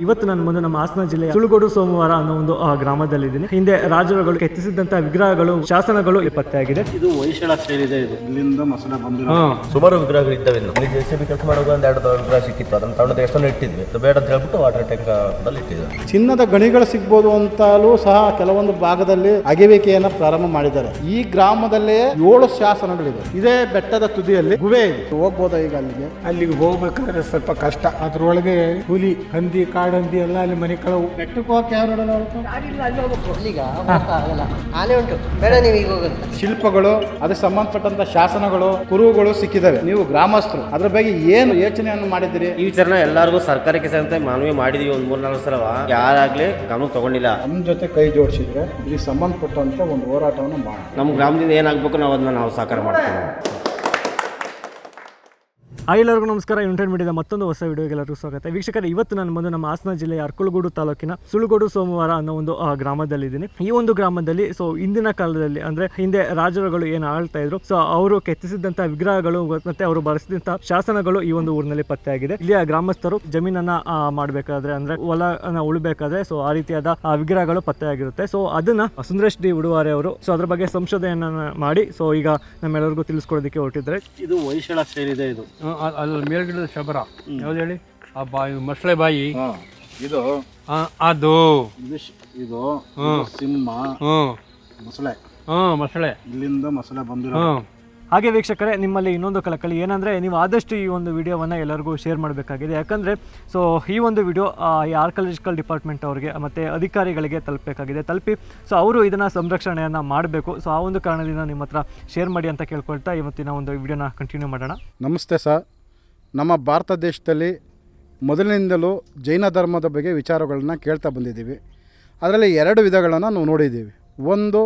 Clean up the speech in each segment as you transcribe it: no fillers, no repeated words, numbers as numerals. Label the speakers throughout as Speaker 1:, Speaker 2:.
Speaker 1: ಇವತ್ತು ನಾನು ಮುಂದೆ ನಮ್ಮ ಹಾಸನ ಜಿಲ್ಲೆಯ ಸುಳುಗೋಡು ಸೋಮವಾರ ಅನ್ನೋ ಒಂದು ಗ್ರಾಮದಲ್ಲಿದ್ದೀನಿ. ಹಿಂದೆ ರಾಜರುಗಳು ಕೆತ್ತಿಸಿದಂತಹ ವಿಗ್ರಹಗಳು, ಶಾಸನಗಳು ಪತ್ತೆಯಾಗಿದೆ.
Speaker 2: ಇದು ಹೊಯ್ಸಳ ಸೇರಿದೆ. ಇದು ಇಲ್ಲಿಂದ ಮಸಳೆ ಬಂದಿರೋ
Speaker 3: ಸುಮಾರು ವಿಗ್ರಹಗಳು ಇದ್ದಾವೆ. ಇಲ್ಲಿ JCB ಕೆಲಸ ಮಾಡುವಾಗ ಒಂದು 2 ವಿಗ್ರಹ ಸಿಕ್ಕಿತ್ತು. ಅದನ್ನು ತಗೊಂಡು ಎಷ್ಟೊಂದು ಇಟ್ಟಿದ್ವಿ. ಬೇಡ ಅಂತ ಹೇಳ್ಬಿಟ್ಟು ವಾಟರ್ ಟ್ಯಾಂಕ್ ಇಟ್ಟಿದ್ವಿ.
Speaker 4: ಚಿನ್ನದ ಗಣಿಗಳು ಸಿಗ್ಬೋದು ಅಂತಲೂ ಸಹ ಕೆಲವೊಂದು ಭಾಗದಲ್ಲಿ ಅಗೆವಿಕೆಯನ್ನು ಪ್ರಾರಂಭ ಮಾಡಿದ್ದಾರೆ. ಈ ಗ್ರಾಮದಲ್ಲೇ 7 ಶಾಸನಗಳಿದೆ. ಇದೇ ಬೆಟ್ಟದ ತುದಿಯಲ್ಲಿ ಗುಹೆ ಇದೆ. ಹೋಗ್ಬೋದಾ ಈಗ
Speaker 5: ಅಲ್ಲಿಗೆ ಹೋಗ್ಬೇಕಾದ್ರೆ ಸ್ವಲ್ಪ ಕಷ್ಟ. ಅದ್ರೊಳಗೆ ಹುಲಿ, ಹಂದಿ, ಕಾಡಂದಿ ಎಲ್ಲ ಅಲ್ಲಿ ಮನೆ ಕಳವು.
Speaker 4: ಬೆಟ್ಟಕ್ಕೆ ಹೋಗಕ್ಕೆ ಯಾವ ಶಿಲ್ಪಗಳು, ಅದಕ್ಕೆ ಸಂಬಂಧಪಟ್ಟಂತ ಶಾಸನಗಳು, ಕುರುಹುಗಳು ಸಿಕ್ಕಿದಾವೆ. ನೀವು ಗ್ರಾಮಸ್ಥರು ಅದ್ರ ಬಗ್ಗೆ ಏನು ಯೋಚನೆಯನ್ನು ಮಾಡಿದ್ದೀರಿ?
Speaker 3: ಈ ವಿಚಾರನ ಎಲ್ಲರಿಗೂ ಸರ್ಕಾರಕ್ಕೆ ಸೇರಿದಂತೆ ಮನವಿ ಮಾಡಿದೀವಿ. ಒಂದು 3-4 ಸಲ ಯಾರಾಗ್ಲಿ ಗಮನ ತಗೊಂಡಿಲ್ಲ.
Speaker 4: ನಮ್ಮ ಜೊತೆ ಕೈ ಜೋಡಿಸಿದ್ರೆ ಇದಕ್ಕೆ ಸಂಬಂಧಪಟ್ಟಂತ ಒಂದು ಹೋರಾಟವನ್ನು ಮಾಡೋಣ.
Speaker 3: ನಮ್ಮ ಗ್ರಾಮದಿಂದ ಏನಾಗಬೇಕು ನಾವು ಸಹಕಾರ ಮಾಡ್ತೀವಿ.
Speaker 1: ಎಲ್ಲರಿಗೂ ನಮಸ್ಕಾರ. ಯುನೈಟೆಡ್ ಮೀಡಿಯಾದ ಮತ್ತೊಂದು ಹೊಸ ವಿಡಿಯೋಗೆ ಎಲ್ಲರಿಗೂ ಸ್ವಾಗತ. ವೀಕ್ಷಕರೇ, ಇವತ್ತು ನಾನು ಬಂದು ನಮ್ಮ ಹಾಸನ ಜಿಲ್ಲೆಯ ಅರ್ಕಲಗೂಡು ತಾಲೂಕಿನ ಸುಳುಗೋಡು ಸೋಮವಾರ ಅನ್ನೋ ಒಂದು ಗ್ರಾಮದಲ್ಲಿದ್ದೀನಿ. ಈ ಒಂದು ಗ್ರಾಮದಲ್ಲಿ ಇಂದಿನ ಕಾಲದಲ್ಲಿ ಅಂದ್ರೆ ಹಿಂದೆ ರಾಜರುಗಳು ಏನು ಆಳ್ತಾ ಇದ್ರು, ಅವರು ಕೆತ್ತಿಸಿದಂತಹ ವಿಗ್ರಹಗಳು ಮತ್ತೆ ಅವರು ಬರೆಸಿದಂತಹ ಶಾಸನಗಳು ಈ ಒಂದು ಊರಿನಲ್ಲಿ ಪತ್ತೆಯಾಗಿದೆ. ಇಲ್ಲಿಯ ಗ್ರಾಮಸ್ಥರು ಜಮೀನನ್ನ ಮಾಡಬೇಕಾದ್ರೆ ಅಂದ್ರೆ ಹೊಲನ ಉಳಬೇಕಾದ್ರೆ ಆ ರೀತಿಯಾದ ವಿಗ್ರಹಗಳು ಪತ್ತೆಯಾಗಿರುತ್ತೆ. ಅದನ್ನ ಸುಂದರೇಶ್ ಡಿ ಉಡುವಾರೆ ಅವರು ಅದ್ರ ಬಗ್ಗೆ ಸಂಶೋಧನೆಯನ್ನ ಮಾಡಿ ಈಗ ನಮ್ಮೆಲ್ಲರಿಗೂ ತಿಳಿಸ್ಕೊಡೋದಕ್ಕೆ ಹೊರಟಿದ್ದಾರೆ.
Speaker 2: ಇದು ಹೊಯ್ಸಳ ಸೇರಿದೆ. ಇದು
Speaker 5: ಅಲ್ಲಿ ಮೇಲ್ಗಿಡದ ಶಬರ ಯಾವ್ದು ಹೇಳಿ, ಆ ಬಾಯಿ ಮಸಳೆ ಬಾಯಿ
Speaker 2: ಇದು
Speaker 5: ಅದು
Speaker 2: ಇದು ಸಿಂಹ ಮೊಸಳೆ.
Speaker 5: ಮಸಳೆ
Speaker 2: ಇಲ್ಲಿಂದ ಮೊಸಳೆ ಬಂದಿರೋ.
Speaker 1: ಹಾಗೆ ವೀಕ್ಷಕರೇ, ನಿಮ್ಮಲ್ಲಿ ಇನ್ನೊಂದು ಕಳಕಳಿ ಏನಂದರೆ, ನೀವು ಆದಷ್ಟು ಈ ಒಂದು ವಿಡಿಯೋವನ್ನು ಎಲ್ಲರಿಗೂ ಶೇರ್ ಮಾಡಬೇಕಾಗಿದೆ. ಯಾಕಂದರೆ ಈ ಒಂದು ವಿಡಿಯೋ ಈ ಆರ್ಕಿಯಾಲಜಿಕಲ್ ಡಿಪಾರ್ಟ್ಮೆಂಟ್ ಅವರಿಗೆ ಮತ್ತು ಅಧಿಕಾರಿಗಳಿಗೆ ತಲುಪಬೇಕಾಗಿದೆ. ತಲುಪಿ ಅವರು ಇದನ್ನು ಸಂರಕ್ಷಣೆಯನ್ನು ಮಾಡಬೇಕು. ಆ ಒಂದು ಕಾರಣದಿಂದ ನಿಮ್ಮ ಹತ್ರ ಶೇರ್ ಮಾಡಿ ಅಂತ ಕೇಳ್ಕೊಳ್ತಾ ಇವತ್ತಿನ ಒಂದು ವಿಡಿಯೋನ ಕಂಟಿನ್ಯೂ ಮಾಡೋಣ.
Speaker 4: ನಮಸ್ತೆ ಸರ್. ನಮ್ಮ ಭಾರತ ದೇಶದಲ್ಲಿ ಮೊದಲಿನಿಂದಲೂ ಜೈನ ಧರ್ಮದ ಬಗ್ಗೆ ವಿಚಾರಗಳನ್ನ ಕೇಳ್ತಾ ಬಂದಿದ್ದೀವಿ. ಅದರಲ್ಲಿ 2 ವಿಧಗಳನ್ನು ನಾವು ನೋಡಿದ್ದೀವಿ. ಒಂದು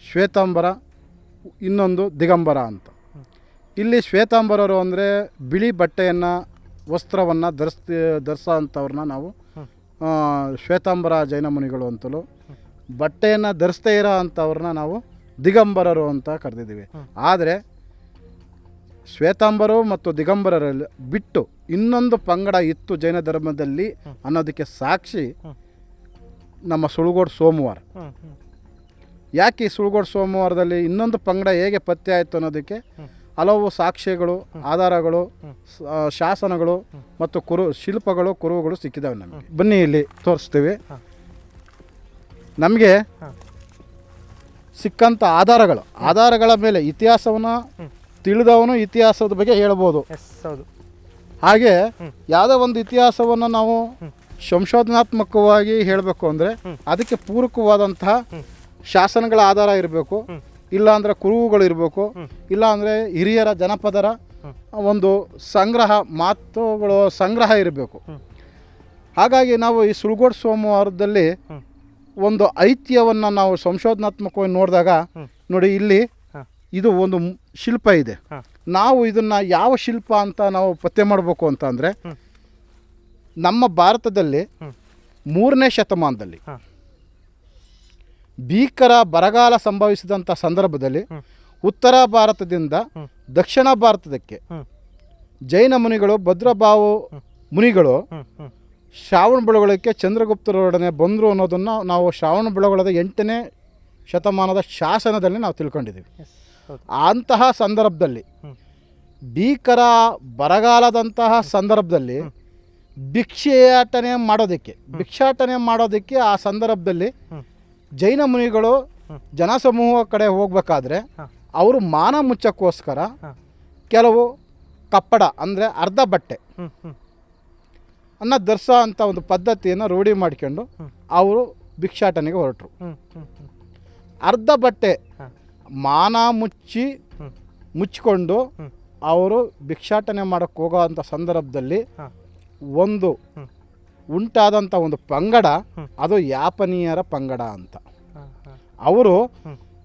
Speaker 4: ಶ್ವೇತಾಂಬರ, ಇನ್ನೊಂದು ದಿಗಂಬರ ಅಂತ. ಇಲ್ಲಿ ಶ್ವೇತಾಂಬರರು ಅಂದರೆ ಬಿಳಿ ಬಟ್ಟೆಯನ್ನು, ವಸ್ತ್ರವನ್ನು ಧರಿಸೋ ಅಂಥವ್ರನ್ನ ನಾವು ಶ್ವೇತಾಂಬರ ಜೈನ ಮುನಿಗಳು ಅಂತಲೂ, ಬಟ್ಟೆಯನ್ನು ಧರಿಸ್ತೇ ಇರೋ ಅಂಥವ್ರನ್ನ ನಾವು ದಿಗಂಬರರು ಅಂತ ಕರೆದಿದ್ದೀವಿ. ಆದರೆ ಶ್ವೇತಾಂಬರು ಮತ್ತು ದಿಗಂಬರರಲ್ಲಿ ಬಿಟ್ಟು ಇನ್ನೊಂದು ಪಂಗಡ ಇತ್ತು ಜೈನ ಧರ್ಮದಲ್ಲಿ ಅನ್ನೋದಕ್ಕೆ ಸಾಕ್ಷಿ ನಮ್ಮ ಸುಳುಗೋಡು ಸೋಮವಾರ. ಯಾಕೆ ಈ ಸುಳುಗೋಡು ಸೋಮವಾರದಲ್ಲಿ ಇನ್ನೊಂದು ಪಂಗಡ ಹೇಗೆ ಪತ್ತೆ ಆಯಿತು ಅನ್ನೋದಕ್ಕೆ ಹಲವು ಸಾಕ್ಷ್ಯಗಳು, ಆಧಾರಗಳು, ಶಾಸನಗಳು ಮತ್ತು ಶಿಲ್ಪಗಳು, ಕುರುಹುಗಳು ಸಿಕ್ಕಿದ್ದಾವೆ ನಮಗೆ. ಬನ್ನಿ ಇಲ್ಲಿ ತೋರಿಸ್ತೀವಿ. ನಮಗೆ ಸಿಕ್ಕಂಥ ಆಧಾರಗಳ ಮೇಲೆ ಇತಿಹಾಸವನ್ನು ತಿಳಿದವನು ಇತಿಹಾಸದ ಬಗ್ಗೆ ಹೇಳ್ಬೋದು. ಹಾಗೆ ಯಾವುದೋ ಒಂದು ಇತಿಹಾಸವನ್ನು ನಾವು ಸಂಶೋಧನಾತ್ಮಕವಾಗಿ ಹೇಳಬೇಕು ಅಂದರೆ ಅದಕ್ಕೆ ಪೂರಕವಾದಂತಹ ಶಾಸನಗಳ ಆಧಾರ ಇರಬೇಕು, ಇಲ್ಲಾಂದರೆ ಕುರುಹುಗಳು ಇರಬೇಕು, ಇಲ್ಲಾಂದರೆ ಹಿರಿಯರ ಜನಪದರ ಒಂದು ಸಂಗ್ರಹ ಇರಬೇಕು. ಹಾಗಾಗಿ ನಾವು ಈ ಸುಳುಗೋಡು ಸೋಮವಾರದಲ್ಲಿ ಒಂದು ಐತಿಹ್ಯವನ್ನು ನಾವು ಸಂಶೋಧನಾತ್ಮಕವಾಗಿ ನೋಡಿದಾಗ ನೋಡಿ, ಇಲ್ಲಿ ಇದು ಒಂದು ಶಿಲ್ಪ ಇದೆ. ನಾವು ಇದನ್ನು ಯಾವ ಶಿಲ್ಪ ಅಂತ ನಾವು ಪತ್ತೆ ಮಾಡಬೇಕು ಅಂತ ಅಂದರೆ, ನಮ್ಮ ಭಾರತದಲ್ಲಿ 3ನೇ ಶತಮಾನದಲ್ಲಿ ಭೀಕರ ಬರಗಾಲ ಸಂಭವಿಸಿದಂಥ ಸಂದರ್ಭದಲ್ಲಿ ಉತ್ತರ ಭಾರತದಿಂದ ದಕ್ಷಿಣ ಭಾರತಕ್ಕೆ ಜೈನ ಮುನಿಗಳು, ಭದ್ರಭಾವು ಮುನಿಗಳು ಶ್ರಾವಣ ಬೆಳಗೊಳಕ್ಕೆ ಚಂದ್ರಗುಪ್ತರೊಡನೆ ಬಂದರು ಅನ್ನೋದನ್ನು ನಾವು ಶ್ರಾವಣ ಬೆಳಗೊಳದ 8ನೇ ಶತಮಾನದ ಶಾಸನದಲ್ಲಿ ನಾವು ತಿಳ್ಕೊಂಡಿದ್ದೀವಿ. ಅಂತಹ ಸಂದರ್ಭದಲ್ಲಿ, ಭೀಕರ ಬರಗಾಲದಂತಹ ಸಂದರ್ಭದಲ್ಲಿ ಭಿಕ್ಷಾಟನೆ ಮಾಡೋದಕ್ಕೆ ಆ ಸಂದರ್ಭದಲ್ಲಿ ಜೈನ ಮುನಿಗಳು ಜನಸಮೂಹ ಕಡೆ ಹೋಗ್ಬೇಕಾದ್ರೆ ಅವರು ಮಾನ ಮುಚ್ಚಕ್ಕೋಸ್ಕರ ಕೆಲವು ಕಪ್ಪಡ ಅಂದರೆ ಅರ್ಧ ಬಟ್ಟೆ ಧರಿಸೋ ಅಂಥ ಒಂದು ಪದ್ಧತಿಯನ್ನು ರೂಢಿ ಮಾಡಿಕೊಂಡು ಅವರು ಭಿಕ್ಷಾಟನೆಗೆ ಹೊರಟರು. ಅರ್ಧ ಬಟ್ಟೆ ಮಾನ ಮುಚ್ಚಿಕೊಂಡು ಅವರು ಭಿಕ್ಷಾಟನೆ ಮಾಡೋಕ್ಕೆ ಹೋಗೋ ಅಂಥ ಸಂದರ್ಭದಲ್ಲಿ ಒಂದು ಉಂಟಾದಂಥ ಒಂದು ಪಂಗಡ, ಅದು ಯಾಪನೀಯರ ಪಂಗಡ ಅಂತ. ಅವರು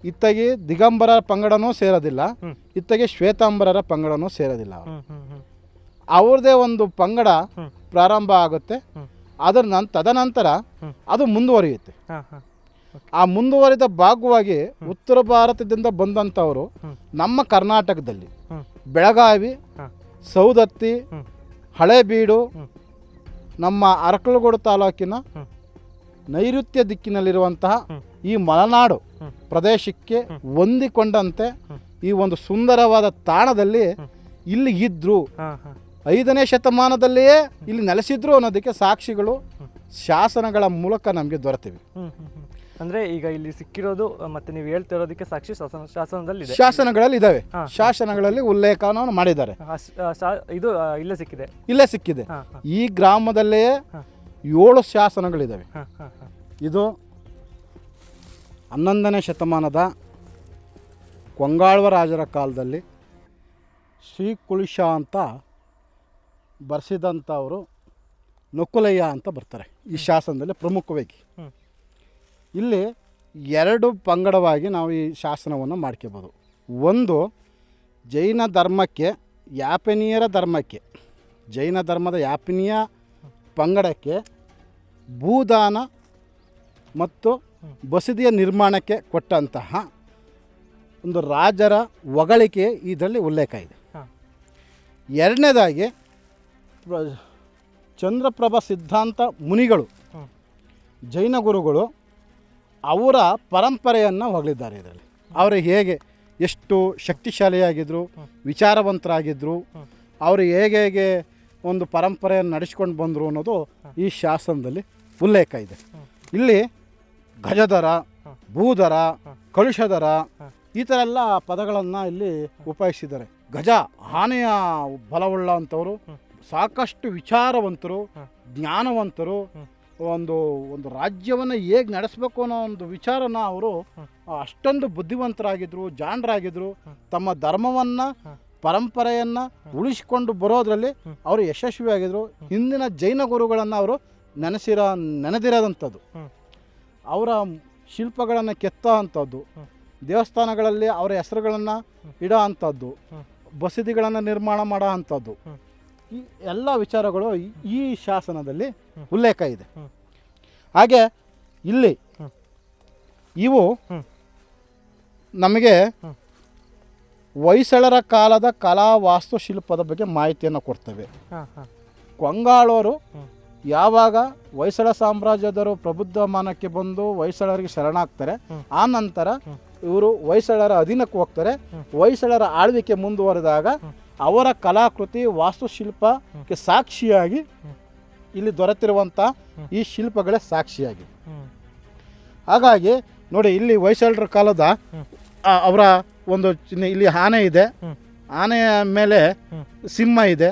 Speaker 4: ಇತ್ತಗೆ ದಿಗಂಬರ ಪಂಗಡನೂ ಸೇರೋದಿಲ್ಲ, ಇತ್ತಗೆ ಶ್ವೇತಾಂಬರರ ಪಂಗಡನೂ ಸೇರೋದಿಲ್ಲ. ಅವ್ರದ್ದೇ ಒಂದು ಪಂಗಡ ಪ್ರಾರಂಭ ಆಗುತ್ತೆ. ತದನಂತರ ಅದು ಮುಂದುವರಿಯುತ್ತೆ. ಆ ಮುಂದುವರಿದ ಭಾಗವಾಗಿ ಉತ್ತರ ಭಾರತದಿಂದ ಬಂದಂಥವರು ನಮ್ಮ ಕರ್ನಾಟಕದಲ್ಲಿ ಬೆಳಗಾವಿ, ಸೌದತ್ತಿ, ಹಳೇಬೀಡು, ನಮ್ಮ ಅರಕಲಗೂಡು ತಾಲೂಕಿನ ನೈಋತ್ಯ ದಿಕ್ಕಿನಲ್ಲಿರುವಂತಹ ಈ ಮಲೆನಾಡು ಪ್ರದೇಶಕ್ಕೆ ಹೊಂದಿಕೊಂಡಂತೆ ಈ ಒಂದು ಸುಂದರವಾದ ತಾಣದಲ್ಲಿ ಇಲ್ಲಿ ಇದ್ದರು, 5ನೇ ಶತಮಾನದಲ್ಲಿಯೇ ಇಲ್ಲಿ ನೆಲೆಸಿದ್ರು ಅನ್ನೋದಕ್ಕೆ ಸಾಕ್ಷಿಗಳು ಶಾಸನಗಳ ಮೂಲಕ ನಮಗೆ ದೊರೆತಿವೆ.
Speaker 1: ಅಂದ್ರೆ ಈಗ ಇಲ್ಲಿ ಸಿಕ್ಕಿರೋದು ಮತ್ತೆ ನೀವು ಹೇಳ್ತಿರೋದಕ್ಕೆ ಸಾಕ್ಷಿ ಶಾಸನದಲ್ಲಿ
Speaker 4: ಶಾಸನಗಳಲ್ಲಿ ಇದಾವೆ, ಶಾಸನಗಳಲ್ಲಿ ಉಲ್ಲೇಖವನ್ನು ಮಾಡಿದ್ದಾರೆ.
Speaker 1: ಇದು ಇಲ್ಲೇ ಸಿಕ್ಕಿದೆ,
Speaker 4: ಇಲ್ಲೇ ಸಿಕ್ಕಿದೆ. ಈ ಗ್ರಾಮದಲ್ಲೇ 7 ಶಾಸನಗಳಿದ್ದಾವೆ. ಇದು 11ನೇ ಶತಮಾನದ ಕೊಂಗಾಳ್ವ ರಾಜರ ಕಾಲದಲ್ಲಿ ಶ್ರೀ ಕುಳಿಶ ಅಂತ ಬರೆಸಿದಂಥವರು ನಕುಲಯ್ಯ ಅಂತ ಬರ್ತಾರೆ ಈ ಶಾಸನದಲ್ಲಿ ಪ್ರಮುಖವಾಗಿ. ಇಲ್ಲಿ 2 ಪಂಗಡವಾಗಿ ನಾವು ಈ ಶಾಸನವನ್ನು ಮಾಡ್ಕೋಬೋದು. ಒಂದು ಜೈನ ಧರ್ಮಕ್ಕೆ ಯಾಪನೀಯರ ಧರ್ಮಕ್ಕೆ, ಜೈನ ಧರ್ಮದ ಯಾಪನೀಯ ಪಂಗಡಕ್ಕೆ ಭೂದಾನ ಮತ್ತು ಬಸದಿಯ ನಿರ್ಮಾಣಕ್ಕೆ ಕೊಟ್ಟಂತಹ ಒಂದು ರಾಜರ ಹೊಗಳಿಕೆ ಇದರಲ್ಲಿ ಉಲ್ಲೇಖ ಇದೆ. ಎರಡನೇದಾಗಿ ಚಂದ್ರಪ್ರಭ ಸಿದ್ಧಾಂತ ಮುನಿಗಳು, ಜೈನ ಗುರುಗಳು ಅವರ ಪರಂಪರೆಯನ್ನು ಹೊಗಳಿದ್ದಾರೆ. ಇದರಲ್ಲಿ ಅವರು ಹೇಗೆ ಎಷ್ಟು ಶಕ್ತಿಶಾಲಿಯಾಗಿದ್ದರು, ವಿಚಾರವಂತರಾಗಿದ್ದರು, ಅವರು ಹೇಗೆ ಹೇಗೆ ಒಂದು ಪರಂಪರೆಯನ್ನು ನಡೆಸ್ಕೊಂಡು ಬಂದರು ಅನ್ನೋದು ಈ ಶಾಸನದಲ್ಲಿ ಉಲ್ಲೇಖ ಇದೆ. ಇಲ್ಲಿ ಗಜಧರ, ಭೂಧರ, ಕಲುಷಧರ ಈ ಥರ ಎಲ್ಲ ಪದಗಳನ್ನು ಇಲ್ಲಿ ಉಪಯೋಗಿಸಿದ್ದಾರೆ. ಗಜ ಆನೆಯ ಬಲವುಳ್ಳ ಅಂಥವರು, ಸಾಕಷ್ಟು ವಿಚಾರವಂತರು, ಜ್ಞಾನವಂತರು, ಒಂದು ರಾಜ್ಯವನ್ನು ಹೇಗೆ ನಡೆಸಬೇಕು ಅನ್ನೋ ಒಂದು ವಿಚಾರನ ಅವರು ಅಷ್ಟೊಂದು ಬುದ್ಧಿವಂತರಾಗಿದ್ದರು, ಜಾಣರಾಗಿದ್ದರು. ತಮ್ಮ ಧರ್ಮವನ್ನು ಪರಂಪರೆಯನ್ನು ಉಳಿಸಿಕೊಂಡು ಬರೋದರಲ್ಲಿ ಅವರು ಯಶಸ್ವಿಯಾಗಿದ್ದರು. ಹಿಂದಿನ ಜೈನ ಗುರುಗಳನ್ನು ಅವರು ನೆನೆದಿರೋದಂಥದ್ದು, ಅವರ ಶಿಲ್ಪಗಳನ್ನು ಕೆತ್ತೋ ಅಂಥದ್ದು, ದೇವಸ್ಥಾನಗಳಲ್ಲಿ ಅವರ ಹೆಸರುಗಳನ್ನು ಇಡೋ ಅಂಥದ್ದು, ಬಸದಿಗಳನ್ನು ನಿರ್ಮಾಣ ಮಾಡೋ ಅಂಥದ್ದು, ಈ ಎಲ್ಲ ವಿಚಾರಗಳು ಈ ಶಾಸನದಲ್ಲಿ ಉಲ್ಲೇಖ ಇದೆ. ಹಾಗೆ ಇಲ್ಲಿ ಇವು ನಮಗೆ ಹೊಯ್ಸಳರ ಕಾಲದ ಕಲಾ ವಾಸ್ತುಶಿಲ್ಪದ ಬಗ್ಗೆ ಮಾಹಿತಿಯನ್ನು ಕೊಡ್ತವೆ. ಕೊಂಗಾಳವರು ಯಾವಾಗ ಹೊಯ್ಸಳ ಸಾಮ್ರಾಜ್ಯದವರು ಪ್ರಬುದ್ಧಮಾನಕ್ಕೆ ಬಂದು ಹೊಯ್ಸಳರಿಗೆ ಶರಣಾಗ್ತಾರೆ, ಆ ನಂತರ ಇವರು ಹೊಯ್ಸಳರ ಅಧೀನಕ್ಕೆ ಹೋಗ್ತಾರೆ. ಹೊಯ್ಸಳರ ಆಳ್ವಿಕೆ ಮುಂದುವರೆದಾಗ ಅವರ ಕಲಾಕೃತಿ ವಾಸ್ತುಶಿಲ್ಪಕ್ಕೆ ಸಾಕ್ಷಿಯಾಗಿ ಇಲ್ಲಿ ದೊರೆತಿರುವಂಥ ಈ ಶಿಲ್ಪಗಳೇ ಸಾಕ್ಷಿಯಾಗಿ. ಹಾಗಾಗಿ ನೋಡಿ, ಇಲ್ಲಿ ಹೊಯ್ಸಳರ ಕಾಲದ ಅವರ ಒಂದು ಇಲ್ಲಿ ಆನೆ ಇದೆ, ಆನೆಯ ಮೇಲೆ ಸಿಂಹ ಇದೆ,